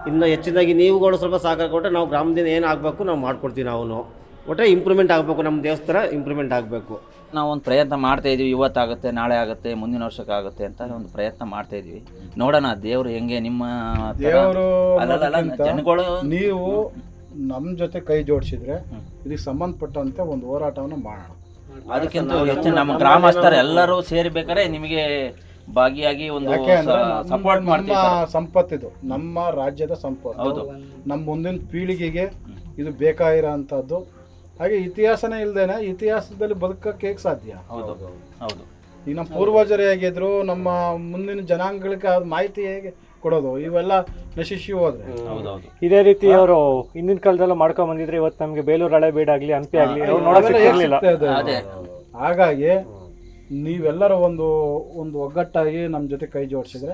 Speaker 9: ಇನ್ನು ಹೆಚ್ಚಿನಾಗಿ ನೀವುಗಳು ಸ್ವಲ್ಪ ಸಹಕಾರ ಕೊಟ್ಟರೆ ನಾವು ಗ್ರಾಮದಿಂದ ಏನು ಆಗಬೇಕು ನಾವು ಮಾಡ್ಕೊಡ್ತೀವಿ. ನಾವು ಒಟ್ಟೆ ಇಂಪ್ರೂವ್ಮೆಂಟ್ ಆಗಬೇಕು, ನಮ್ಮ ದೇವಸ್ಥಾನ ಇಂಪ್ರೂವ್ಮೆಂಟ್ ಆಗಬೇಕು.
Speaker 10: ನಾವು ಒಂದು ಪ್ರಯತ್ನ ಮಾಡ್ತಾಯಿದ್ದೀವಿ. ಇವತ್ತಾಗುತ್ತೆ, ನಾಳೆ ಆಗುತ್ತೆ, ಮುಂದಿನ ವರ್ಷಕ್ಕಾಗುತ್ತೆ ಅಂತ ಒಂದು ಪ್ರಯತ್ನ ಮಾಡ್ತಾಯಿದ್ದೀವಿ. ನೋಡೋಣ ದೇವರು ಹೆಂಗೆ ನಿಮ್ಮ
Speaker 4: ದೇವರು
Speaker 10: ಜನಗಳು
Speaker 4: ನೀವು ನಮ್ಮ ಜೊತೆ ಕೈ ಜೋಡಿಸಿದ್ರೆ ಇದಕ್ಕೆ ಸಂಬಂಧಪಟ್ಟಂತೆ ಒಂದು ಹೋರಾಟವನ್ನು ಮಾಡೋಣ.
Speaker 10: ಅದಕ್ಕಿಂತ ಹೆಚ್ಚು ನಮ್ಮ ಗ್ರಾಮಸ್ಥರು ಎಲ್ಲರೂ ಸೇರಿಬೇಕಾದ್ರೆ ನಿಮಗೆ ಭಾಗಿಯಾಗಿ ಒಂದು ಸಪೋರ್ಟ್ ಮಾಡ್ತೀವಿ.
Speaker 4: ನಮ್ಮ ಸಂಪತ್ತಿದು, ನಮ್ಮ ರಾಜ್ಯದ ಸಂಪತ್ತು.
Speaker 10: ಹೌದು.
Speaker 4: ನಮ್ಮ ಮುಂದಿನ ಪೀಳಿಗೆಗೆ ಇದು ಬೇಕಾಗಿರೋ ಅಂಥದ್ದು. ಹಾಗೆ ಇತಿಹಾಸನೇ ಇಲ್ದೇನೆ ಇತಿಹಾಸದಲ್ಲಿ ಬದುಕಕ್ಕೆ ಹೇಗೆ ಸಾಧ್ಯ?
Speaker 10: ಹೌದು ಹೌದು.
Speaker 4: ಈಗ ನಮ್ಮ ಪೂರ್ವಜರು ಹೇಗಿದ್ರು, ನಮ್ಮ ಮುಂದಿನ ಜನಾಂಗಗಳಿಗೆ ಅದು ಮಾಹಿತಿ ಹೇಗೆ ಕೊಡೋದು? ಇವೆಲ್ಲ ನಶಿಸಿ ಹೋದ್ರೆ
Speaker 10: ಹೌದೌದು.
Speaker 1: ಇದೇ ರೀತಿ ಅವರು ಹಿಂದಿನ ಕಾಲದಲ್ಲ ಮಾಡ್ಕೊಂಡ್ ಬಂದಿದ್ರೆ ಇವತ್ತು ನಮಗೆ ಬೇಲೂರು ಹಳೆಬೀಡು ಆಗಲಿ, ಹಂಪಿ ಆಗಲಿ ನೋಡೋಕೆ ಇರಲಿಲ್ಲ.
Speaker 10: ಅದೇ.
Speaker 4: ಹಾಗಾಗಿ ನೀವೆಲ್ಲರೂ ಒಂದು ಒಗ್ಗಟ್ಟಾಗಿ ನಮ್ಮ ಜೊತೆ ಕೈ ಜೋಡಿಸಿದ್ರೆ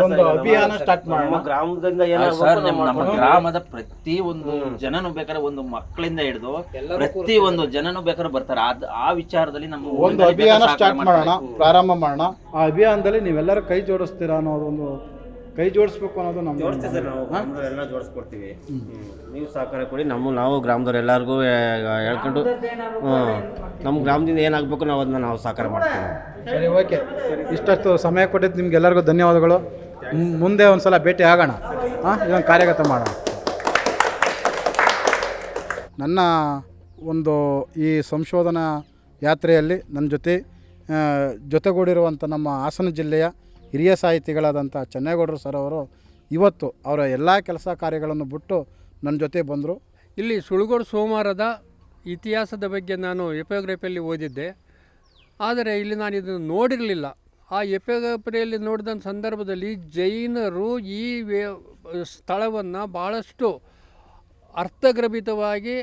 Speaker 4: ಒಂದು ಅಭಿಯಾನ ಸ್ಟಾರ್ಟ್ ಮಾಡೋಣ.
Speaker 9: ಗ್ರಾಮದಿಂದ
Speaker 10: ಸರ್, ನಮ್ಮ ಗ್ರಾಮದ ಪ್ರತಿ ಒಂದು ಜನನು ಬೇಕಾದ್ರೆ, ಒಂದು ಮಕ್ಕಳಿಂದ ಹಿಡಿದು ಪ್ರತಿ ಒಂದು ಜನನು ಬೇಕಾದ್ರೆ ಬರ್ತಾರೆ. ಆ ವಿಚಾರದಲ್ಲಿ ನಮ್ಮ
Speaker 4: ಒಂದು ಅಭಿಯಾನ ಸ್ಟಾರ್ಟ್ ಮಾಡೋಣ, ಪ್ರಾರಂಭ ಮಾಡೋಣ. ಆ ಅಭಿಯಾನದಲ್ಲಿ ನೀವೆಲ್ಲರೂ ಕೈ ಜೋಡಿಸ್ತೀರಾ ಅನ್ನೋದೊಂದು, ಕೈ ಜೋಡಿಸ್ಬೇಕು ಅನ್ನೋದು ನಮ್ಮ
Speaker 9: ಜೋಡಿಸ್ತೀವಿ ಸರ್. ನಾವು ಎಲ್ಲ ಜೋಡಿಸ್ಕೊಡ್ತೀವಿ. ನೀವು ಸಹಕಾರ ಕೊಡಿ. ನಾವು ಗ್ರಾಮದವ್ರು ಎಲ್ಲರಿಗೂ ಹೇಳ್ಕೊಂಡು ನಮ್ಮ ಗ್ರಾಮದಿಂದ ಏನಾಗಬೇಕು ನಾವು ಸಹಕಾರ ಮಾಡ್ತೀವಿ.
Speaker 4: ಸರಿ, ಓಕೆ. ಇಷ್ಟೊತ್ತು ಸಮಯ ಕೊಟ್ಟಿದ್ದು ನಿಮ್ಗೆಲ್ಲರಿಗೂ ಧನ್ಯವಾದಗಳು. ಮುಂದೆ ಒಂದು ಸಲ ಭೇಟಿ ಆಗೋಣ. ಇದೊಂದು ಕಾರ್ಯಗತ ಮಾಡೋಣ. ನನ್ನ ಒಂದು ಈ ಸಂಶೋಧನಾ ಯಾತ್ರೆಯಲ್ಲಿ ನನ್ನ ಜೊತೆಗೂಡಿರುವಂಥ ನಮ್ಮ ಹಾಸನ ಜಿಲ್ಲೆಯ ಹಿರಿಯ ಸಾಹಿತಿಗಳಾದಂಥ ಚೆನ್ನೇಗೌಡರು ಸರ್ ಅವರು ಇವತ್ತು ಅವರ ಎಲ್ಲ ಕೆಲಸ ಕಾರ್ಯಗಳನ್ನು ಬಿಟ್ಟು ನನ್ನ ಜೊತೆ ಬಂದರು.
Speaker 6: ಇಲ್ಲಿ ಸುಳುಗೋಡು ಸೋಮವಾರದ ಇತಿಹಾಸದ ಬಗ್ಗೆ ನಾನು ಎಪಿಯೋಗ್ರಫಿಯಲ್ಲಿ ಓದಿದ್ದೆ. ಆದರೆ ಇಲ್ಲಿ ನಾನು ಇದನ್ನು ನೋಡಿರಲಿಲ್ಲ. ಆ ಎಪಿಯೋಗ್ರಫಿಯಲ್ಲಿ ನೋಡಿದ ಸಂದರ್ಭದಲ್ಲಿ ಜೈನರು ಈ ಸ್ಥಳವನ್ನು ಭಾಳಷ್ಟು ಅರ್ಥಗರ್ಭಿತವಾಗಿ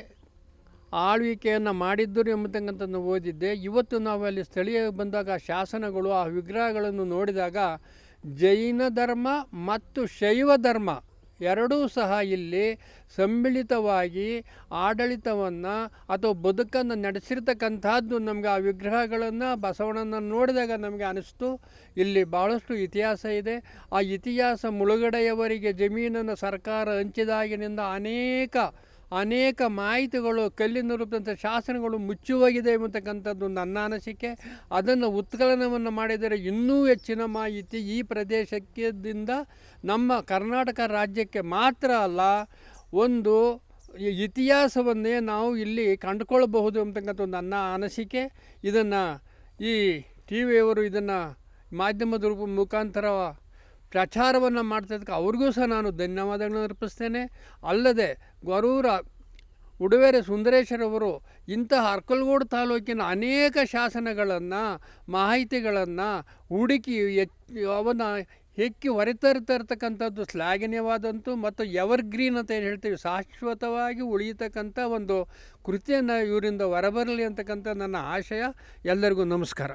Speaker 6: ಆಳ್ವಿಕೆಯನ್ನು ಮಾಡಿದ್ದರು ಎಂಬತಕ್ಕಂಥದ್ದು ಓದಿದ್ದೆ. ಇವತ್ತು ನಾವು ಅಲ್ಲಿ ಸ್ಥಳೀಯ ಬಂದಾಗ ಶಾಸನಗಳು, ಆ ವಿಗ್ರಹಗಳನ್ನು ನೋಡಿದಾಗ ಜೈನ ಧರ್ಮ ಮತ್ತು ಶೈವ ಧರ್ಮ ಎರಡೂ ಸಹ ಇಲ್ಲಿ ಸಮ್ಮಿಳಿತವಾಗಿ ಆಡಳಿತವನ್ನು ಅಥವಾ ಬದುಕನ್ನು ನಡೆಸಿರ್ತಕ್ಕಂಥದ್ದು ನಮಗೆ ಆ ವಿಗ್ರಹಗಳನ್ನು, ಬಸವಣ್ಣನ ನೋಡಿದಾಗ ನಮಗೆ ಅನಿಸ್ತು ಇಲ್ಲಿ ಭಾಳಷ್ಟು ಇತಿಹಾಸ ಇದೆ. ಆ ಇತಿಹಾಸ ಮುಳುಗಡೆಯವರಿಗೆ ಜಮೀನನ್ನು ಸರ್ಕಾರ ಹಂಚಿದಾಗಿನಿಂದ ಅನೇಕ ಮಾಹಿತಿಗಳು, ಕಲ್ಲಿನ ರೂಪದಂಥ ಶಾಸನಗಳು ಮುಚ್ಚುವಾಗಿದೆ ಎಂಬತಕ್ಕಂಥದ್ದು ನನ್ನ ಅನಿಸಿಕೆ. ಅದನ್ನು ಉತ್ಕಲನವನ್ನು ಮಾಡಿದರೆ ಇನ್ನೂ ಹೆಚ್ಚಿನ ಮಾಹಿತಿ ಈ ಪ್ರದೇಶದಿಂದ ನಮ್ಮ ಕರ್ನಾಟಕ ರಾಜ್ಯಕ್ಕೆ ಮಾತ್ರ ಅಲ್ಲ, ಒಂದು ಇತಿಹಾಸವನ್ನೇ ನಾವು ಇಲ್ಲಿ ಕಂಡುಕೊಳ್ಳಬಹುದು ಅಂತಕ್ಕಂಥ ನನ್ನ ಅನಿಸಿಕೆ. ಇದನ್ನು ಈ ಟಿ ವಿಯವರು ಇದನ್ನು ಮಾಧ್ಯಮದ ಮುಖಾಂತರ ಪ್ರಚಾರವನ್ನು ಮಾಡ್ತಿದ್ದಕ್ಕೆ ಅವ್ರಿಗೂ ಸಹ ನಾನು ಧನ್ಯವಾದಗಳನ್ನು ಅರ್ಪಿಸ್ತೇನೆ. ಅಲ್ಲದೆ ಗೊರೂರ ಉಡುವೆರೆ ಸುಂದರೇಶ್ವರವರು ಇಂತಹ ಅರ್ಕಲಗೂಡು ತಾಲೂಕಿನ ಅನೇಕ ಶಾಸನಗಳನ್ನು, ಮಾಹಿತಿಗಳನ್ನು ಹುಡುಕಿ ಅವನ್ನು ಹೆಕ್ಕಿ ಹೊರತರ್ತಕ್ಕಂಥದ್ದು ಶ್ಲಾಘನೀಯವಾದಂತು ಮತ್ತು ಎವರ್ಗ್ರೀನ್ ಅಂತ ಏನು ಹೇಳ್ತೀವಿ, ಶಾಶ್ವತವಾಗಿ ಉಳಿಯತಕ್ಕಂಥ ಒಂದು ಕೃತಿಯನ್ನು ಇವರಿಂದ ಹೊರಬರಲಿ ಅಂತಕ್ಕಂಥ ನನ್ನ ಆಶಯ. ಎಲ್ಲರಿಗೂ ನಮಸ್ಕಾರ.